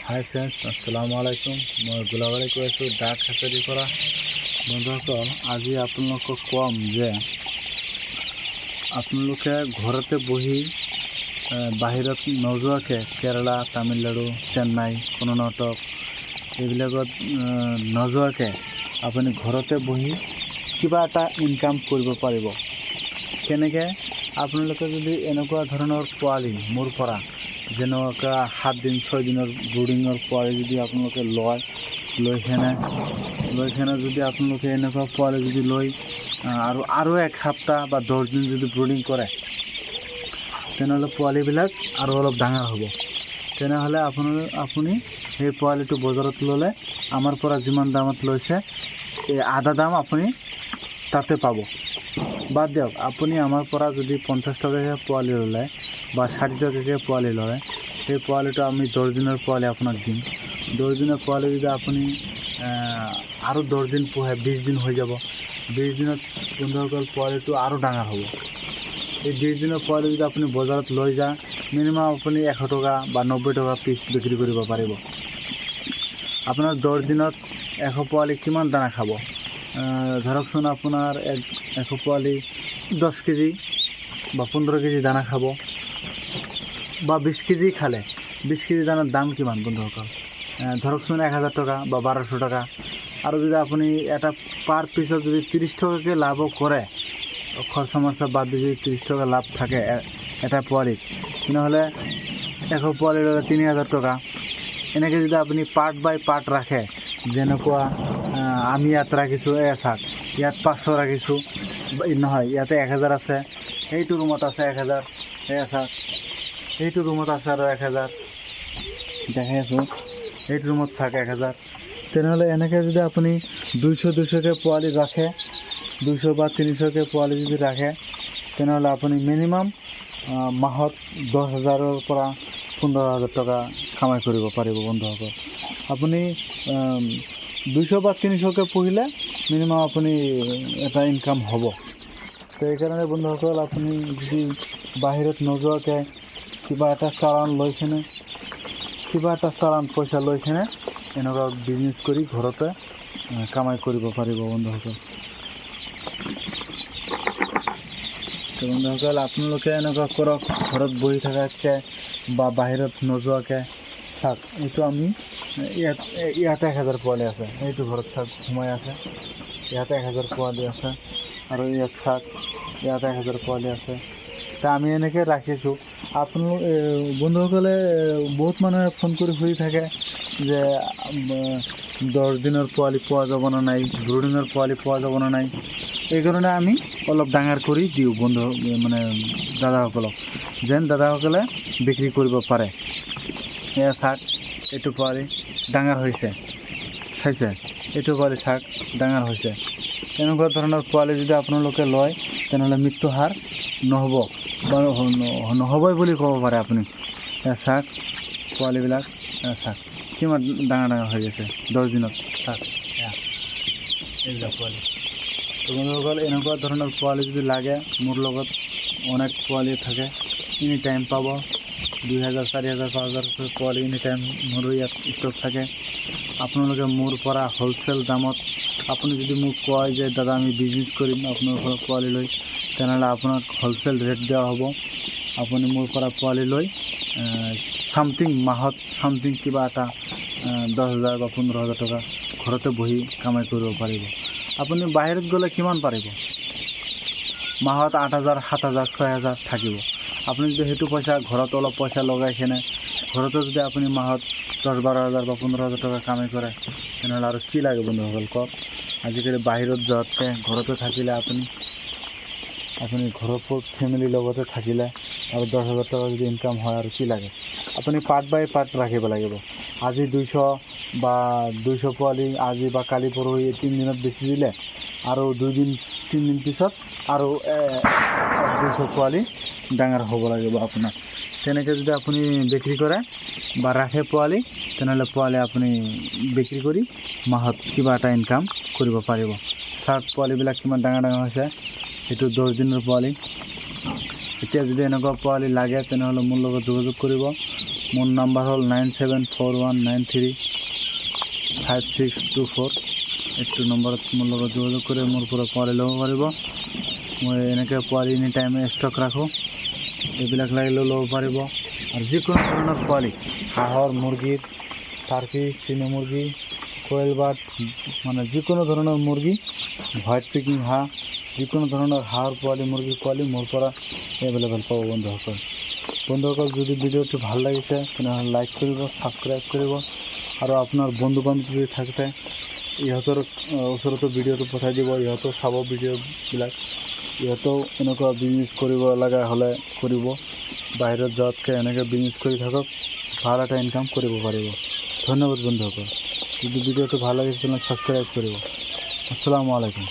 হাই friends, আসসালামু আলাইকুম। মই গোলাবাৰী কৈ আছোঁ ডাক হেচাৰীৰ পৰা। বন্ধুসকল, আজি আপোনালোকক ক'ম যে আপোনালোকে ঘৰতে বহি বাহিৰত নোযোৱাকৈ কেৰালা, তামিলনাডু, চেন্নাই, কৰ্ণাটক এইবিলাকত নোযোৱাকৈ আপুনি ঘৰতে বহি কিবা এটা ইনকাম কৰিব পাৰিব। কেনেকৈ? আপোনালোকে যদি এনেকুৱা ধৰণৰ পোৱালি মোৰ পৰা যেনেকুৱা 7 দিন 6 দিনৰ ব্ৰুডিঙৰ পোৱালি যদি আপোনালোকে লৈ কেনে যদি আপোনালোকে এনেকুৱা পোৱালি যদি লৈ আৰু 1 সপ্তাহ বা 10 দিন যদি ব্ৰুডিং কৰে, তেনেহ'লে পোৱালিবিলাক আৰু অলপ ডাঙৰ হ'ব। তেনেহ'লে আপুনি সেই পোৱালিটো বজাৰত ল'লে আমাৰ পৰা যিমান দামত লৈছে এই আধা দাম আপুনি তাতে পাব। বাদ দিয়ক, আপুনি আমাৰ পৰা যদি 50 টকাকৈ পোৱালি ল'লে বা 60 টকাকৈ পোৱালি লয়, সেই পোৱালিটো আমি 10 দিনৰ পোৱালি আপোনাক দিম। 10 দিনৰ পোৱালি যদি আপুনি আৰু 10 দিন পোহে 20 দিন হৈ যাব। 20 দিনত বন্ধুসকল পোৱালিটো আৰু ডাঙৰ হ'ব। এই 20 দিনৰ পোৱালি যদি আপুনি বজাৰত লৈ যায়, মিনিমাম আপুনি 100 টকা বা 90 টকা পিচ বিক্ৰী কৰিব পাৰিব। আপোনাৰ 10 দিনত 100 পোৱালি কিমান দানা খাব? ধৰকচোন আপোনাৰ 100 পোৱালি 10 কেজি বা 15 কেজি দানা খাব, বা 20 কেজি খালে 20 কেজি দানাৰ দাম কিমান বন্ধুসকল? ধৰকচোন 1000 টকা বা 1200 টাকা। আৰু যদি আপুনি এটা পাৰ পিছত যদি 30 টকাকৈ লাভো কৰে, খৰচা মৰচা বাদ দি যদি 30 টকা লাভ থাকে এটা পোৱালিত, তেনেহ'লে 100 পোৱালি ল'লে 3000 টকা। এনেকৈ যদি আপুনি পাৰ্ট বাই পাৰ্ট ৰাখে, যেনেকুৱা আমি ইয়াত ৰাখিছোঁ, চাওক ইয়াত 500 ৰাখিছোঁ, নহয় ইয়াতে 1000 আছে, সেইটো ৰুমত আছে 1000, চাওক এইটো ৰুমত আছে আৰু 1000 দেখাই আছোঁ, এইটো ৰুমত চাওক 1000। তেনেহ'লে এনেকৈ যদি আপুনি 200-200কৈ পোৱালি ৰাখে, 200 বা 300কৈ পোৱালি যদি ৰাখে, তেনেহ'লে আপুনি মিনিমাম মাহত 10,000ৰ পৰা 15,000 টকা কামাই কৰিব পাৰিব বন্ধুসকল। আপুনি 200 বা 300কৈ পুহিলে মিনিমাম আপুনি এটা ইনকাম হ'ব। তো এইকাৰণে বন্ধুসকল, আপুনি যদি বাহিৰত নোযোৱাকৈ কিবা এটা চালান পইচা লৈ কিনে এনেকুৱা বিজনেছ কৰি ঘৰতে কামাই কৰিব পাৰিব বন্ধুসকল। তো বন্ধুসকল, আপোনালোকে এনেকুৱা কৰক, ঘৰত বহি থকাতকৈ বা বাহিৰত নোযোৱাকৈ। চাওক এইটো আমি ইয়াতে 1000 পোৱালি আছে, এইটো ঘৰত চাওক সোমাই আছে, ইয়াতে 1000 পোৱালি আছে, আৰু ইয়াত চাওক ইয়াতে 1000 পোৱালি আছে। তা আমি এনেকৈ ৰাখিছোঁ। আপোনালোক বন্ধুসকলে বহুত মানুহে ফোন কৰি সুধি থাকে যে 10 দিনৰ পোৱালি পোৱা যাব না নাই, ব্ৰুডিঙৰ পোৱালি পোৱা যাব না নাই। এইকাৰণে আমি অলপ ডাঙৰ কৰি দিওঁ দাদাসকলক, যেন দাদাসকলে বিক্ৰী কৰিব পাৰে। এয়া চাওক এইটো পোৱালি ডাঙৰ হৈছে, চাইছে এইটো পোৱালি চাওক ডাঙৰ হৈছে। এনেকুৱা ধৰণৰ পোৱালি যদি আপোনালোকে লয়, তেনেহ'লে মৃত্যু হাৰ নহ'ব বা নহ'বই বুলি ক'ব পাৰে আপুনি। চাওক পোৱালিবিলাক চাওক কিমান ডাঙৰ হৈ গৈছে 10 দিনত। চাওক এইবিলাক পোৱালি। তো বন্ধুসকল, এনেকুৱা ধৰণৰ পোৱালি যদি লাগে, মোৰ লগত অনেক পোৱালি থাকে, এনি টাইম পাব। 2000, 4000, 5000 পোৱালি এনি টাইম মোৰ ইয়াত ষ্টক থাকে। আপোনালোকে মোৰ পৰা হ'লচেল দামত, আপুনি যদি মোক কয় যে দাদা আমি বিজনেছ কৰিম আপোনাৰ পৰা পোৱালি লৈ, তেনেহ'লে আপোনাক হ'লচেল ৰেট দিয়া হ'ব। আপুনি মোৰ পৰা পোৱালি লৈ মাহত কিবা এটা 10,000 বা 15,000 টকা ঘৰতে বহি কামাই কৰিব পাৰিব। আপুনি বাহিৰত গ'লে কিমান পাৰিব? মাহত 8,000, 7,000, 6,000 থাকিব। আপুনি যদি সেইটো পইচা ঘৰত অলপ পইচা লগাই কিনে ঘৰতে যদি আপুনি মাহত 10,000-12,000 বা 15,000 টকা কামাই কৰে, তেনেহ'লে আৰু কি লাগে বন্ধুসকল কওক? আজিকালি বাহিৰত যোৱাতকৈ ঘৰতে থাকিলে আপুনি ঘৰৰ ফেমিলিৰ লগতে থাকিলে আৰু 10,000 টকা যদি ইনকাম হয়, আৰু কি লাগে? আপুনি পাৰ্ট বাই পাৰ্ট ৰাখিব লাগিব। আজি 200 বা 200 পোৱালি আজি বা কালি পৰহি 3 দিনত বেছি দিলে, আৰু 2-3 দিন পিছত আৰু 200 পোৱালি ডাঙৰ হ'ব লাগিব আপোনাৰ। তেনেকৈ যদি আপুনি বিক্ৰী কৰে বা ৰাখে পোৱালি, তেনেহ'লে পোৱালি আপুনি বিক্ৰী কৰি মাহত কিবা এটা ইনকাম কৰিব পাৰিব। চাওক পোৱালিবিলাক কিমান ডাঙৰ হৈছে, এইটো 10 দিনৰ পোৱালি। এতিয়া যদি এনেকুৱা পোৱালি লাগে, তেনেহ'লে মোৰ লগত যোগাযোগ কৰিব। মোৰ নাম্বাৰ হ'ল 9741935624। এইটো নম্বৰত মোৰ লগত যোগাযোগ কৰি মোৰ পৰা পোৱালি ল'ব পাৰিব। মই এনেকৈ পোৱালি এনি টাইমে ষ্টক ৰাখোঁ, এইবিলাক লাগিলেও ল'ব পাৰিব। আৰু যিকোনো ধৰণৰ পোৱালি, হাঁহৰ, মুৰ্গীৰ, টাৰ্কি, চীনা মুৰ্গী, কোয়েল বাৰ্ড, মানে যিকোনো ধৰণৰ মুৰ্গী, হোৱাইট পিকিং হাঁহ, যিকোনো ধৰণৰ হাঁহৰ পোৱালি, মুৰ্গীৰ পোৱালি মোৰ পৰা এভেইলেবল পাব বন্ধুসকল। বন্ধুসকল, যদি ভিডিঅ'টো ভাল লাগিছে তেনেহ'লে লাইক কৰিব, ছাবস্ক্ৰাইব কৰিব, আৰু আপোনাৰ বন্ধু বান্ধৱ যদি থাকে ইহঁতৰ ওচৰতো ভিডিঅ'টো পঠাই দিব, ইহঁতেও চাব ভিডিঅ'বিলাক। ইহঁতেও এনেকুৱা বিজনেছ কৰিব লগা হ'লে কৰিব, বাহিৰত যোৱাতকৈ এনেকৈ বিজনেছ কৰি থাকক, ভাল এটা ইনকাম কৰিব পাৰিব। ধন্যবাদ বন্ধুসকল। যদি ভিডিঅ'টো ভাল লাগিছে তেনেহ'লে ছাবস্ক্ৰাইব কৰিব। আসসালামু আলাইকুম।